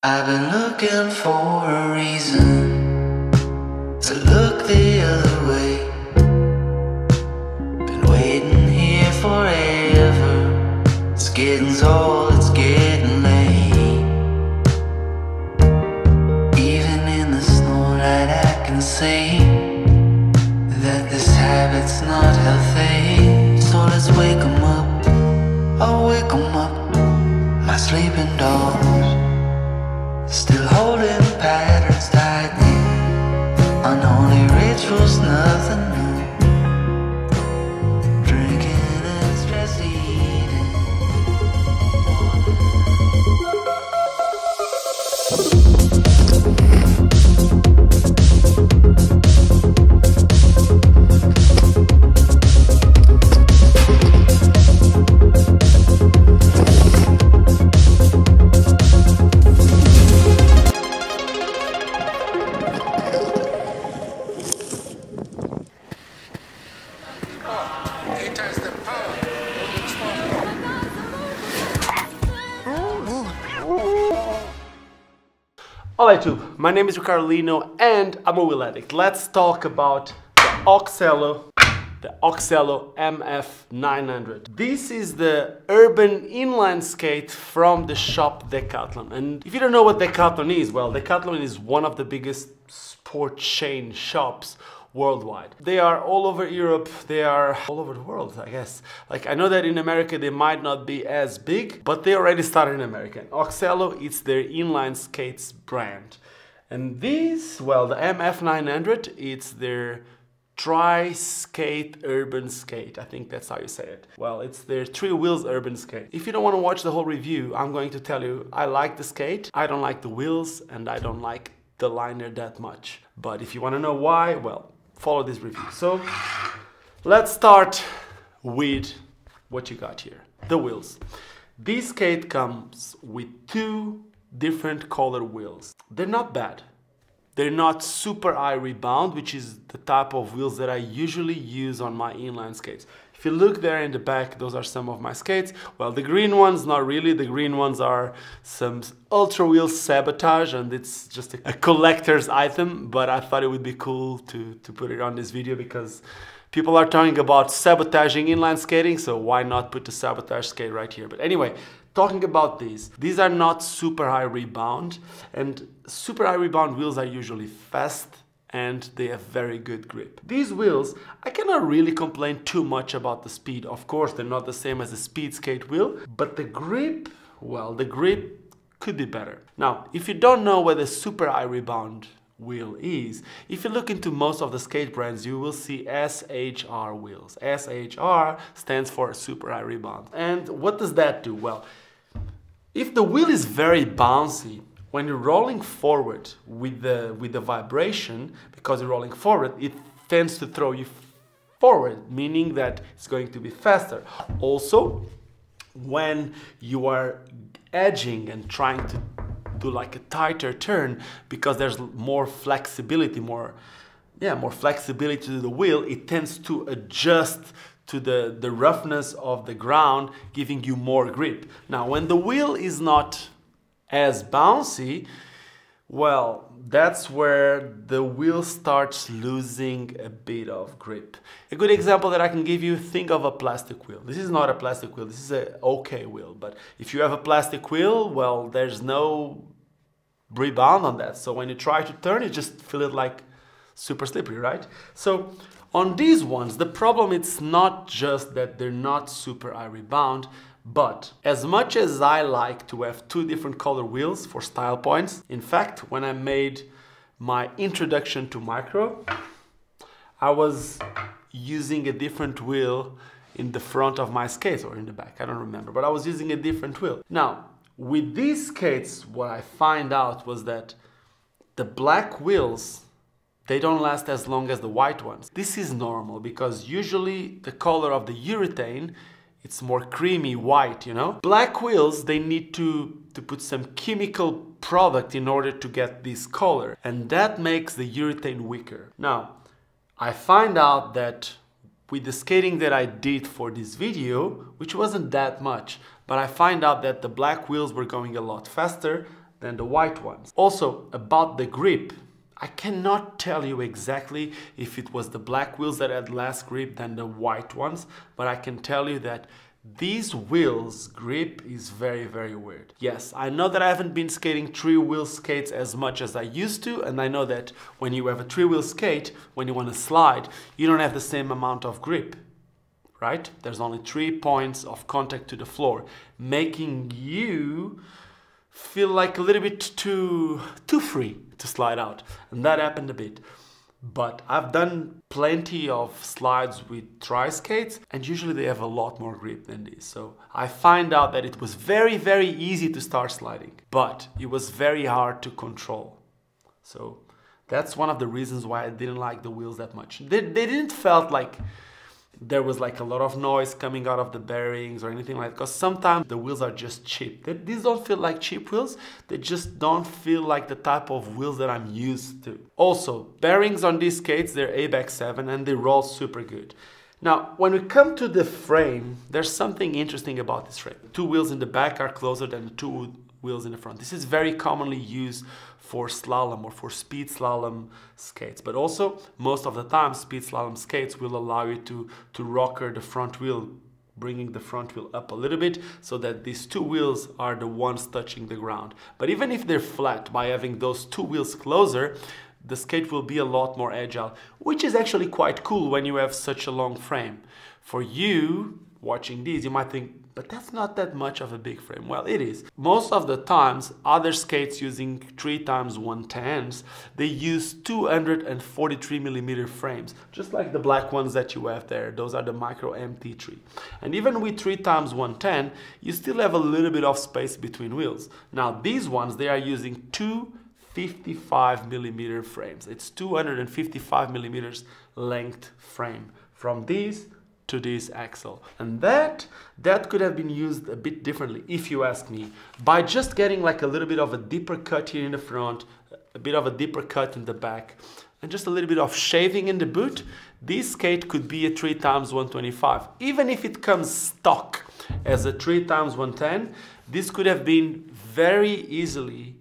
I've been looking for a reason to look the other way. Been waiting here forever. It's getting tall, it's getting late. Even in the snowlight I can see that this habit's not healthy. So let's wake 'em up, I'll wake 'em up. My sleeping dogs still holding patterns tightly. Unholy rituals, nothing new. Drinking and stress eating. Hola YouTube, my name is Ricardo Lino and I'm a wheel addict. Let's talk about the Oxelo MF900. This is the urban inline skate from the shop Decathlon. And if you don't know what Decathlon is, well, Decathlon is one of the biggest sport chain shops worldwide. They are all over Europe, they are all over the world, I guess. Like, I know that in America they might not be as big, but they already started in America. Oxelo, it's their inline skates brand. And these, well, the MF900, it's their tri-skate urban skate. I think that's how you say it. Well, it's their 3 wheels urban skate. If you don't want to watch the whole review, I'm going to tell you, I like the skate, I don't like the wheels, and I don't like the liner that much. But if you want to know why, well, follow this review. So let's start with what you got here, the wheels. This skate comes with 2 different color wheels. They're not bad. They're not super high rebound, which is the type of wheels that I usually use on my inline skates. If you look there in the back, those are some of my skates. Well, the green ones, not really. The green ones are some Ultra Wheel Sabotage, and it's just a collector's item, but I thought it would be cool to put it on this video because people are talking about sabotaging inline skating, so why not put the sabotage skate right here? But anyway, talking about these are not super high rebound, and super high rebound wheels are usually fast and they have very good grip. These wheels, I cannot really complain too much about the speed. Of course, they're not the same as a speed skate wheel, but the grip, well, the grip could be better. Now, if you don't know what a super high rebound wheel is, if you look into most of the skate brands, you will see SHR wheels. SHR stands for super high rebound. And what does that do? Well, if the wheel is very bouncy, when you're rolling forward with the vibration, because you're rolling forward, it tends to throw you forward, meaning that it's going to be faster. Also, when you are edging and trying to do like a tighter turn, because there's more flexibility, more flexibility to the wheel, it tends to adjust to the roughness of the ground, giving you more grip. Now, when the wheel is not as bouncy, well, that's where the wheel starts losing a bit of grip. A good example that I can give you, think of a plastic wheel. This is not a plastic wheel, this is an okay wheel, but if you have a plastic wheel, well, there's no rebound on that. So when you try to turn, you just feel it like super slippery, right? So on these ones, the problem it's not just that they're not super high rebound, but as much as I like to have 2 different color wheels for style points, in fact, when I made my introduction to micro, I was using a different wheel in the front of my skates, or in the back, I don't remember, but I was using a different wheel. Now, with these skates, what I find out was that the black wheels, they don't last as long as the white ones. This is normal because usually the color of the urethane, it's more creamy white, you know? Black wheels, they need to put some chemical product in order to get this color, and that makes the urethane weaker. Now, I find out that with the skating that I did for this video, which wasn't that much, but I find out that the black wheels were going a lot faster than the white ones. Also, about the grip, I cannot tell you exactly if it was the black wheels that had less grip than the white ones, but I can tell you that these wheels grip is very, very weird. Yes, I know that I haven't been skating 3-wheel skates as much as I used to, and I know that when you have a 3-wheel skate, when you want to slide, you don't have the same amount of grip, right? There's only 3 points of contact to the floor, making you feel like a little bit too free to slide out, and that happened a bit. But I've done plenty of slides with tri-skates, and usually they have a lot more grip than these. So I find out that it was very, very easy to start sliding, but it was very hard to control. So that's one of the reasons why I didn't like the wheels that much. They didn't felt like there was like a lot of noise coming out of the bearings or anything like that, because sometimes the wheels are just cheap. These don't feel like cheap wheels, they just don't feel like the type of wheels that I'm used to. Also, bearings on these skates, they're ABEX 7 and they roll super good. Now, when we come to the frame, there's something interesting about this frame. 2 wheels in the back are closer than the 2 wheels in the front. This is very commonly used for slalom or for speed slalom skates, but also most of the time speed slalom skates will allow you to rocker the front wheel, bringing the front wheel up a little bit so that these 2 wheels are the ones touching the ground. But even if they're flat, by having those 2 wheels closer, the skate will be a lot more agile, which is actually quite cool when you have such a long frame. For you watching these, you might think, but that's not that much of a big frame. Well, it is. Most of the times, other skates using 3x110s, they use 243mm frames, just like the black ones that you have there. Those are the Micro MT3. And even with 3x110, you still have a little bit of space between wheels. Now, these ones, they are using 255mm frames. It's 255mm length frame from these to this axle, and that could have been used a bit differently, if you ask me, by just getting like a little bit of a deeper cut here in the front, a bit of a deeper cut in the back, and just a little bit of shaving in the boot. This skate could be a 3x125. Even if it comes stock as a 3x110, this could have been very easily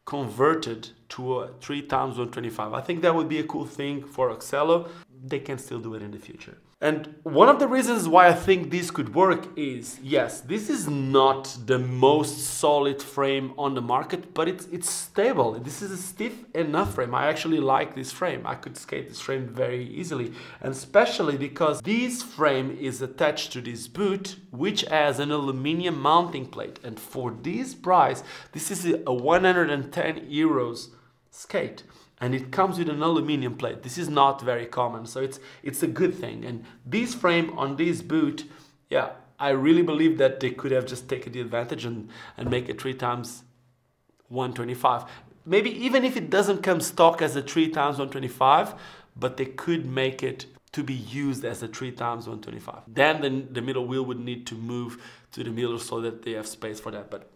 converted to a 3x125. I think that would be a cool thing for Oxelo. They can still do it in the future. And one of the reasons why I think this could work is, yes, this is not the most solid frame on the market, but it's stable. This is a stiff enough frame. I actually like this frame. I could skate this frame very easily, and especially because this frame is attached to this boot, which has an aluminum mounting plate. And for this price, this is a 110 euros skate. And it comes with an aluminum plate. This is not very common, so it's a good thing. And this frame on this boot, yeah, I really believe that they could have just taken the advantage and make it 3x125. Maybe even if it doesn't come stock as a 3x125, but they could make it to be used as a 3x125. Then the middle wheel would need to move to the middle so that they have space for that. But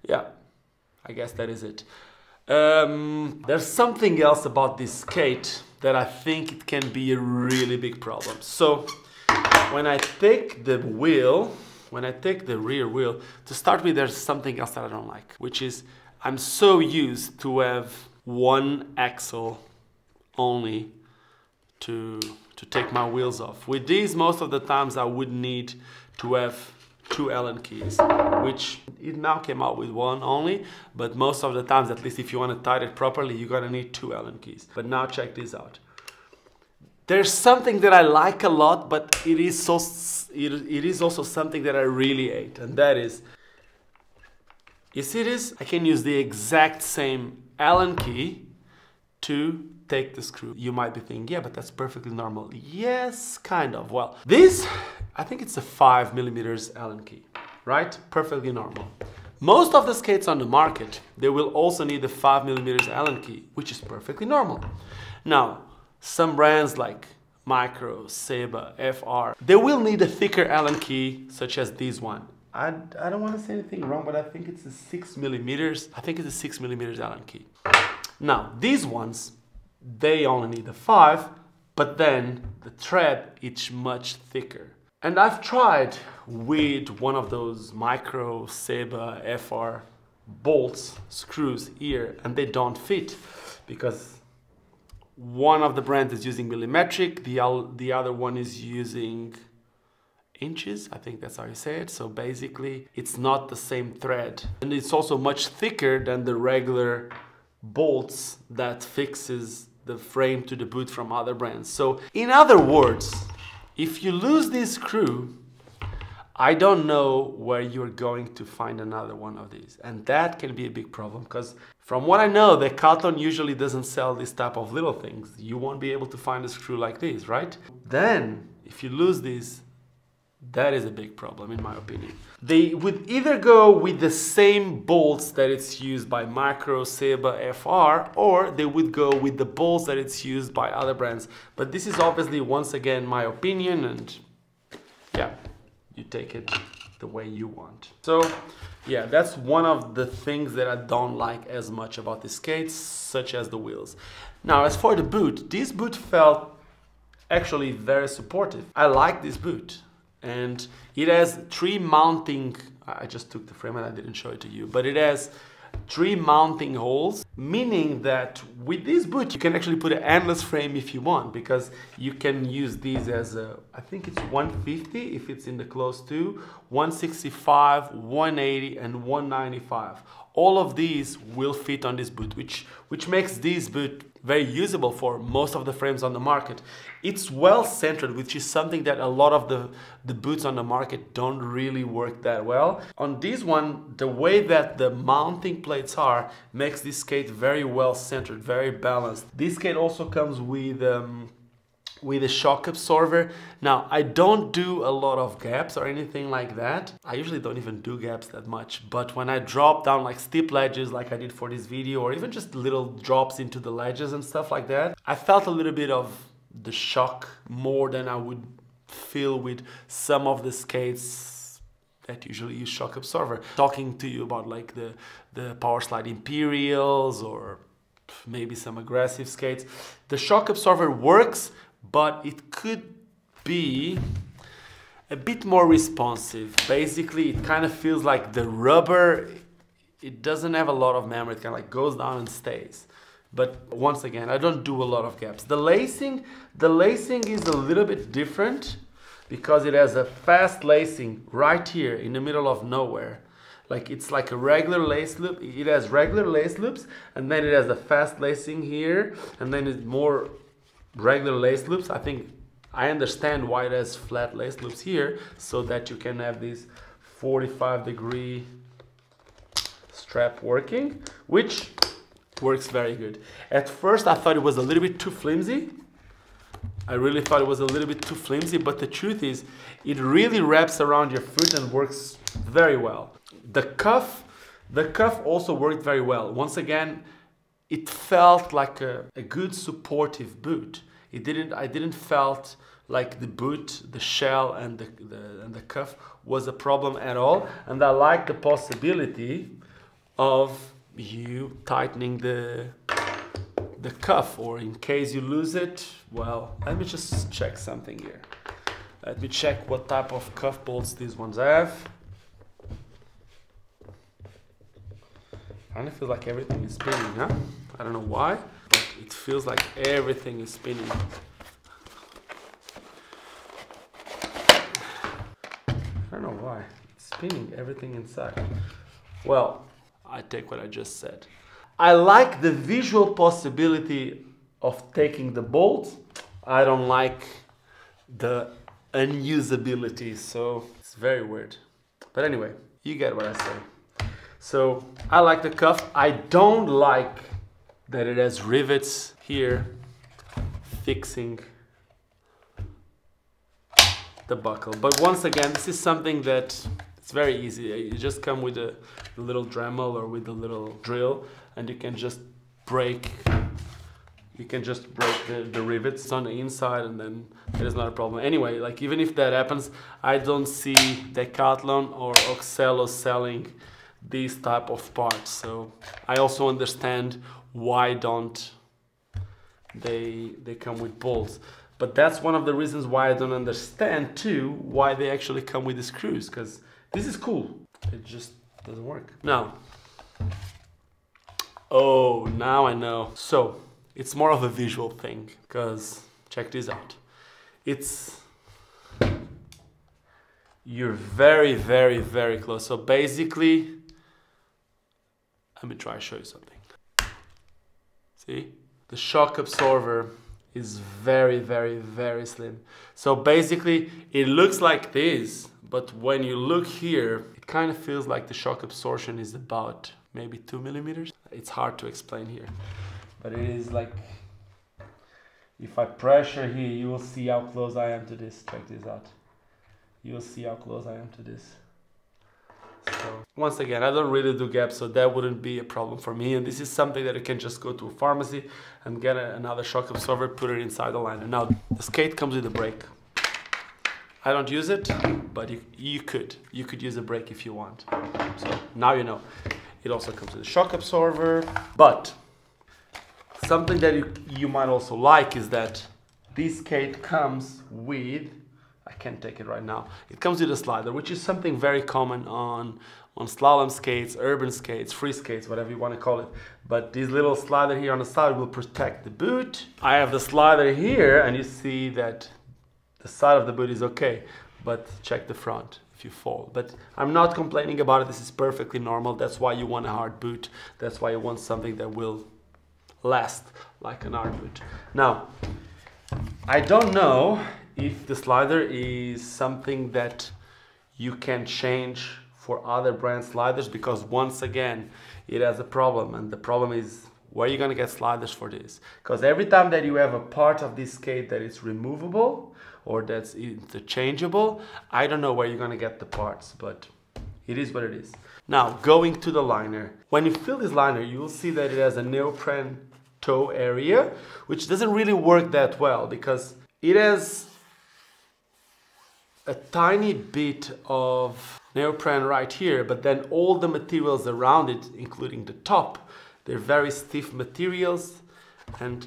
yeah, I guess that is it. There's something else about this skate that I think it can be a really big problem. So when I take the rear wheel, to start with, there's something else that I don't like, which is I'm so used to have one axle only to take my wheels off. With these, most of the times I would need to have 2 Allen keys, which it now came out with 1 only, but most of the times, at least if you want to tie it properly, you're gonna need 2 Allen keys. But now check this out. There's something that I like a lot, but it is also something that I really hate, and that is, you see this? I can use the exact same Allen key to take the screw. You might be thinking, yeah, but that's perfectly normal. Yes, kind of. Well, this, I think it's a 5mm Allen key, right? Perfectly normal. Most of the skates on the market, they will also need a 5mm Allen key, which is perfectly normal. Now, some brands like Micro, Seba, FR, they will need a thicker Allen key, such as this one. I don't want to say anything wrong, but I think it's a 6mm. I think it's a 6mm Allen key. Now, these ones, they only need a 5, but then the thread is much thicker. And I've tried with one of those Micro, Seba, FR bolts, screws here, and they don't fit because one of the brands is using millimetric, the other one is using inches, I think that's how you say it. So basically it's not the same thread, and it's also much thicker than the regular bolts that fixes the frame to the boot from other brands. So in other words, if you lose this screw, I don't know where you're going to find another one of these, and that can be a big problem because from what I know, Decathlon usually doesn't sell this type of little things. You won't be able to find a screw like this, right? Then if you lose these, that is a big problem in my opinion. They would either go with the same bolts that it's used by Macro, Seba, FR, or they would go with the bolts that it's used by other brands. But this is obviously, once again, my opinion, and yeah, you take it the way you want. So yeah, that's one of the things that I don't like as much about the skates, such as the wheels. Now, as for the boot, this boot felt actually very supportive. I like this boot. And it has 3 mounting, I just took the frame and I didn't show it to you, but it has 3 mounting holes, meaning that with this boot you can actually put an endless frame if you want, because you can use these as a, I think it's 150 if it's in the close two, 165, 180 and 195. All of these will fit on this boot, which makes this boot very usable for most of the frames on the market. It's well centered, which is something that a lot of the boots on the market don't really work that well. On this one, the way that the mounting plates are makes this skate very well centered, very balanced. This skate also comes with a shock absorber. Now, I don't do a lot of gaps or anything like that. I usually don't even do gaps that much, but when I drop down like steep ledges like I did for this video, or even just little drops into the ledges and stuff like that, I felt a little bit of the shock more than I would feel with some of the skates that usually use shock absorber. Talking to you about like the Power Slide Imperials or maybe some aggressive skates, the shock absorber works, but it could be a bit more responsive. Basically, it kind of feels like the rubber, it doesn't have a lot of memory, it kind of like goes down and stays. But once again, I don't do a lot of gaps. The lacing is a little bit different because it has a fast lacing right here in the middle of nowhere. Like it's like a regular lace loop. It has regular lace loops, and then it has a fast lacing here, and then it's more regular lace loops. I understand why it has flat lace loops here, so that you can have this 45-degree strap working, which works very good. At first I thought it was a little bit too flimsy. I really thought it was a little bit too flimsy, but the truth is it really wraps around your foot and works very well. The cuff also worked very well. Once again, it felt like a good supportive boot. I didn't felt like the boot, the shell and the cuff was a problem at all. And I like the possibility of you tightening the cuff, or in case you lose it, well, let me just check something here. Let me check what type of cuff bolts these ones have. Kind of feels like everything is spinning, huh? I don't know why, but it feels like everything is spinning. I don't know why. It's spinning everything inside. Well, I take what I just said. I like the visual possibility of taking the bolt. I don't like the unusability, so it's very weird. But anyway, you get what I say. So I like the cuff. I don't like that it has rivets here fixing the buckle. But once again, this is something that it's very easy. You just come with the little Dremel or with the little drill, and you can just break. You can just break the rivets on the inside, and then it is not a problem. Anyway, like even if that happens, I don't see Decathlon or Oxelo selling these type of parts. So I also understand why don't they come with bolts. But that's one of the reasons why I don't understand too why they actually come with the screws, because this is cool. It just doesn't work. Now, Oh, now I know. So, it's more of a visual thing, because check this out. You're very, very, very close. So basically, let me try to show you something. See? The shock absorber is very, very, very slim. So basically, it looks like this, but when you look here, it kind of feels like the shock absorption is about maybe 2 millimeters. It's hard to explain here, but it is like, if I pressure here, you will see how close I am to this. Check this out. You will see how close I am to this. So once again, I don't really do gaps, so that wouldn't be a problem for me. And this is something that you can just go to a pharmacy and get another shock absorber, put it inside the liner. Now, the skate comes with a brake. I don't use it, but you could use a brake if you want. So now you know. It also comes with a shock absorber, but something that you might also like is that this skate comes with, I can't take it right now, it comes with a slider, which is something very common on slalom skates, urban skates, free skates, whatever you want to call it. But this little slider here on the side will protect the boot. I have the slider here, and you see that the side of the boot is okay, but check the front if you fall. But I'm not complaining about it. This is perfectly normal. That's why you want a hard boot. That's why you want something that will last like an hard boot. Now, I don't know if the slider is something that you can change for other brand sliders, because once again, it has a problem, and the problem is where you're gonna get sliders for this. Because every time that you have a part of this skate that is removable or that's interchangeable, I don't know where you're gonna get the parts, but it is what it is. Now, going to the liner. When you fill this liner, you will see that it has a neoprene toe area, which doesn't really work that well because it has a tiny bit of neoprene right here, but then all the materials around it, including the top, they're very stiff materials, and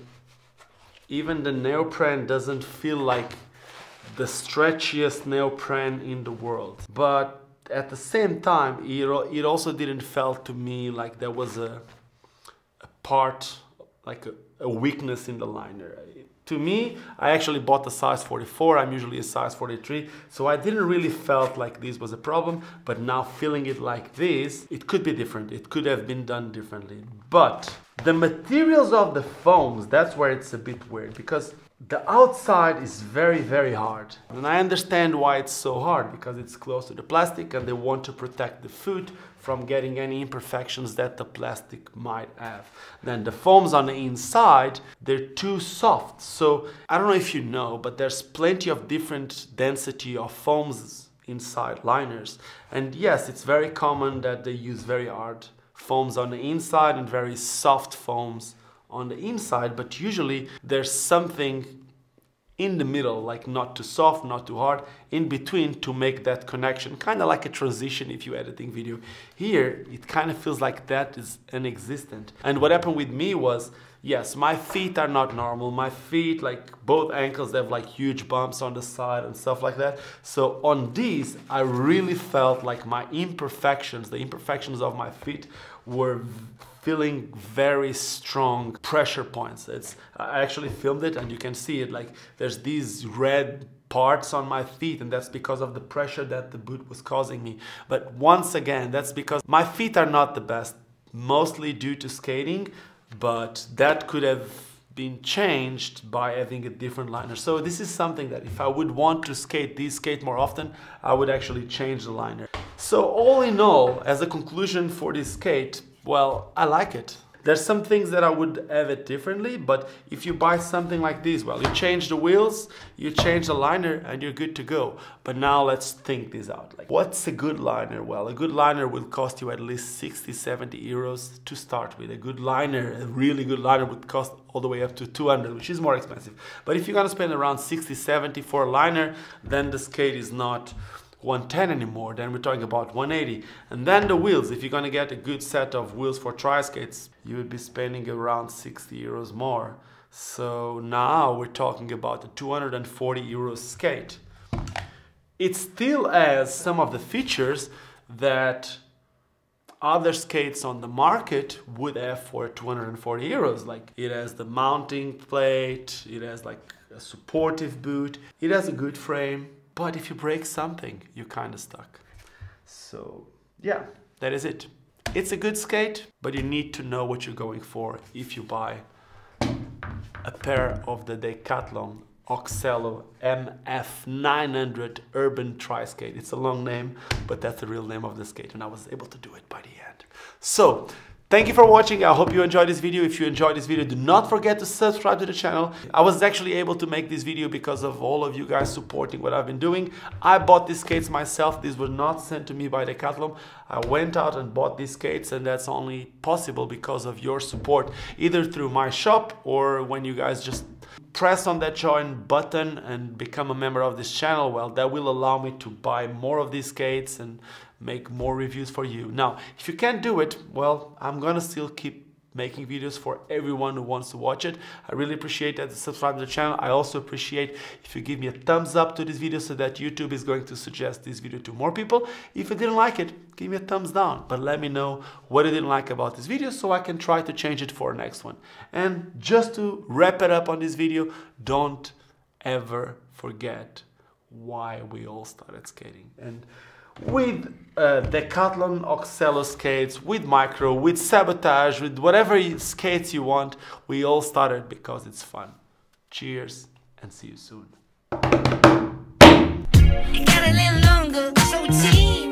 even the neoprene doesn't feel like the stretchiest neoprene in the world. But at the same time, it also didn't feel to me like there was a part, like a weakness in the liner. To me, I actually bought the size 44, I'm usually a size 43, so I didn't really felt like this was a problem, but now feeling it like this, it could be different, it could have been done differently. But the materials of the foams, that's where it's a bit weird, because the outside is very, very hard. And I understand why it's so hard, because it's close to the plastic and they want to protect the foot from getting any imperfections that the plastic might have. Then the foams on the inside, they're too soft. So I don't know if you know, but there's plenty of different density of foams inside liners. And yes, it's very common that they use very hard foams on the inside and very soft foams on the inside, but usually there's something in the middle, like not too soft, not too hard, in between to make that connection, kind of like a transition if you're editing video. Here, it kind of feels like that is inexistent. And what happened with me was, yes, my feet are not normal. My feet, like both ankles, they have like huge bumps on the side and stuff like that. So on these, I really felt like my imperfections, the imperfections of my feet were feeling very strong pressure points. I actually filmed it and you can see it, like there's these red parts on my feet, and that's because of the pressure that the boot was causing me. But once again, that's because my feet are not the best, mostly due to skating, but that could have been changed by having a different liner. So this is something that if I would want to skate more often, I would actually change the liner. So all in all, as a conclusion for this skate, well, I like it. There's some things that I would have it differently, but if you buy something like this, well, you change the wheels, you change the liner, and you're good to go. But now let's think this out. Like, what's a good liner? Well, a good liner will cost you at least 60, 70 euros to start with. A good liner, a really good liner, would cost all the way up to 200, which is more expensive. But if you're gonna spend around 60, 70 for a liner, then the skate is not 110 anymore, then we're talking about 180. And then the wheels, if you're gonna get a good set of wheels for tri-skates, you would be spending around 60 euros more. So now we're talking about a 240 euros skate. It still has some of the features that other skates on the market would have for 240 euros. Like, it has the mounting plate, it has like a supportive boot, it has a good frame, but if you break something, you're kind of stuck. So yeah, that is it. It's a good skate, but you need to know what you're going for if you buy a pair of the Decathlon Oxelo MF900 Urban Tri-Skate. It's a long name, but that's the real name of the skate, and I was able to do it by the end. So, thank you for watching. I hope you enjoyed this video. If you enjoyed this video, do not forget to subscribe to the channel. I was actually able to make this video because of all of you guys supporting what I've been doing. I bought these skates myself. These were not sent to me by Decathlon. I went out and bought these skates, and that's only possible because of your support, either through my shop or when you guys just press on that join button and become a member of this channel. Well, that will allow me to buy more of these skates and make more reviews for you. Now, if you can't do it, well, I'm gonna still keep making videos for everyone who wants to watch it. I really appreciate that you subscribe to the channel. I also appreciate if you give me a thumbs up to this video so that YouTube is going to suggest this video to more people. If you didn't like it, give me a thumbs down, but let me know what you didn't like about this video so I can try to change it for the next one. And just to wrap it up on this video, don't ever forget why we all started skating. And with Decathlon Oxelo skates, with Micro, with Sabotage, with whatever skates you want, we all started because it's fun. Cheers and see you soon. It got a little longer, so team.